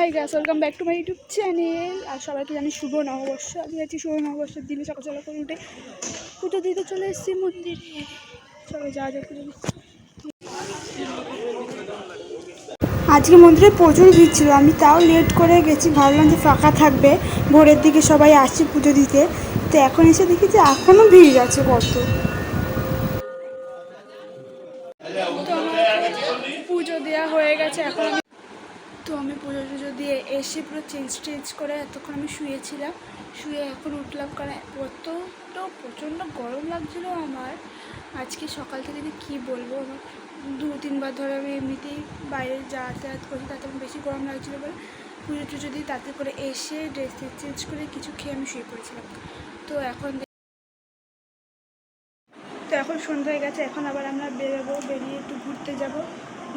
High guys, welcome back to my YouTube channel. আর সবাইকে জানি শুভ নববর্ষ। আমি আছি শুভ নববর্ষের দিনে সকাল সকাল করে উঠে পুজো দিতে চলে এসেছি মন্দিরে। সবাই যা যা পুজো দিচ্ছি। আজকে মন্দিরে প্রচুর ভিড় ছিল, আমি তাও লেট করে গেছি, ভাবলাম যে ফাঁকা থাকবে, ভোরের দিকে সবাই আসছে পুজো দিতে। তো এখন এসে দেখি যে এখনও ভিড় আছে কত। তো আমার পুজো দেওয়া হয়ে গেছে, এখন আমি পুজো টুজো দিয়ে এসে পুরো চেঞ্জ করে এতক্ষণ আমি শুয়েছিলাম। শুয়ে এখন উঠলাম, কারণ প্রচণ্ড গরম লাগছিল আমার। আজকে সকাল থেকে যে কী বলবো, আমার 2-3 বার ধরে আমি এমনিতেই বাইরে যাতায়াত করছি, তাতে আমার বেশি গরম লাগছিলো বলে পুজো টুজো দিয়ে তাতে করে এসে ড্রেস চেঞ্জ করে কিছু খেয়ে আমি শুয়ে পড়েছিলাম। তো এখন সন্ধ্যা হয়ে গেছে, এখন আবার আমরা বেরোবো, বেরিয়ে একটু ঘুরতে যাব,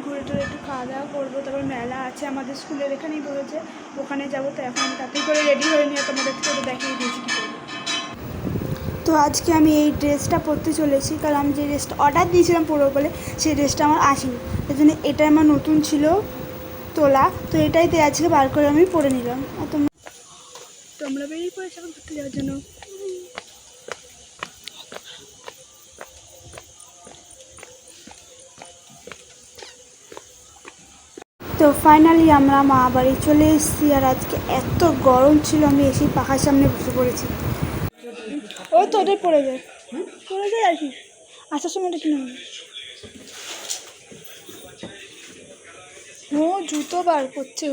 ঘুরে টুরে একটু খাওয়া দাওয়া করবো। তারপর মেলা আছে আমাদের স্কুলের এখানেই বলেছে, ওখানে যাবো। তো এখন আমি তাতেই করে রেডি হয়ে নিয়ে তোমাদের থেকে দেখিয়ে দিয়েছি কী করবো। তো আজকে আমি এই ড্রেসটা পরতে চলেছি, কারণ আমি যে ড্রেসটা অর্ডার দিয়েছিলাম পরবো বলে সেই ড্রেসটা আমার আসেনি, তাই জন্য এটা আমার নতুন ছিল তোলা। তো এটাইতে আজকে বার করে আমি পরে নিলাম। আর তোমরা বেরিয়ে পড়েছো এখন ঘুরতে যাওয়ার জন্য। তো ফাইনালি আমরা মা বাড়ি চলে এসেছি। আর আজকে এত গরম ছিল, আমি এসেই পাখার সামনে বসে পড়েছি। ও তো ওটাই পড়ে যায় আর কি, আসার সময় ওটা কিনে নেবে। ও জুতো বার করছে।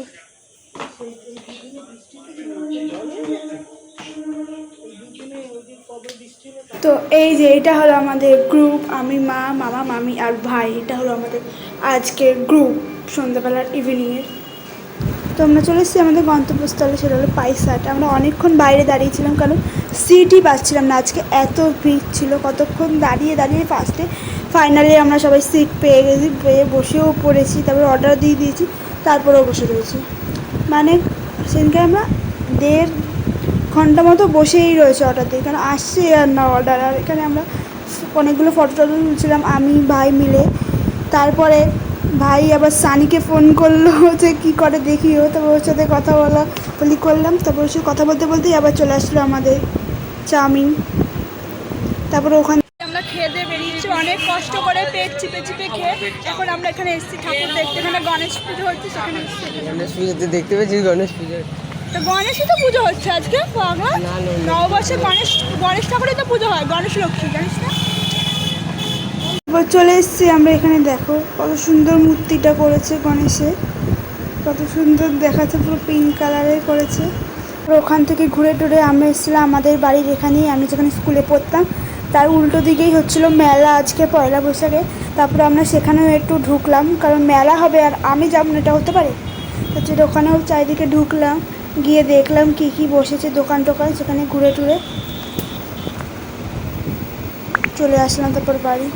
তো এই যে এটা হলো আমাদের গ্রুপ, আমি মা, মামা, মামি আর ভাই, এটা হলো আমাদের আজকের গ্রুপ সন্ধ্যাবেলার ইভিনিংয়ের। তো আমরা চলে এসেছি আমাদের গন্তব্যস্থলে, সেটা হলো পাইসাট। আমরা অনেকক্ষণ বাইরে দাঁড়িয়েছিলাম, কারণ সিটই পাচ্ছিলাম না, আজকে এত ভিড় ছিল। কতক্ষণ দাঁড়িয়ে ফাইনালি আমরা সবাই সিট পেয়ে গেছি, পেয়ে বসেও পড়েছি। তারপর অর্ডার দিয়ে দিয়েছি, তারপরেও বসে রয়েছি। মানে সেদিনকে আমরা 1.5 ঘন্টা মতো বসেই রয়েছে অর্ডার দিয়ে, কারণ আসছে আর না অর্ডার। আর এখানে আমরা অনেকগুলো ফটো তুলছিলাম আমি ভাই মিলে। তারপরে ভাই আবার সানিকে ফোন করলো যে কী করে দেখিও, তারপর ওর সাথে কথা করলাম। তারপর ওর সাথে কথা বলতেই আবার চলে আসলো আমাদের চাউমিন। তারপরে ওখানে আমরা খেয়ে দিয়ে বেরিয়েছি অনেক কষ্ট করে, পেট চিপে খেয়ে। এখন আমরা এখানে এসেছি ঠাকুর দেখতে, এখানে গণেশ পুজো হচ্ছে, সেখানে গণেশ পুজোতে দেখতে পেয়েছি গণেশ পুজো। তো গণেশই তো পুজো হচ্ছে আজকে, নববর্ষে গণেশ ঠাকুরের তো পুজো হয়, গণেশ লক্ষ্মী, জানিস না? চলে এসেছি আমরা এখানে, দেখো কত সুন্দর মূর্তিটা করেছে গণেশের, কত সুন্দর দেখাচ্ছে, পুরো পিঙ্ক কালারের করেছে। ওখান থেকে ঘুরে টুরে আমরা এসেছিলাম আমাদের বাড়ির এখানেই, আমি যেখানে স্কুলে পড়তাম তার উল্টো দিকেই হচ্ছিল মেলা আজকে পয়লা বৈশাখে। তারপরে আমরা সেখানেও একটু ঢুকলাম, কারণ মেলা হবে আর আমি যাব না, এটা হতে পারে। তো ওখানেও চারিদিকে ঢুকলাম, গিয়ে দেখলাম কী কী বসেছে দোকান টোকান, সেখানে ঘুরে টুরে চলে আসলাম তারপর বাড়ি।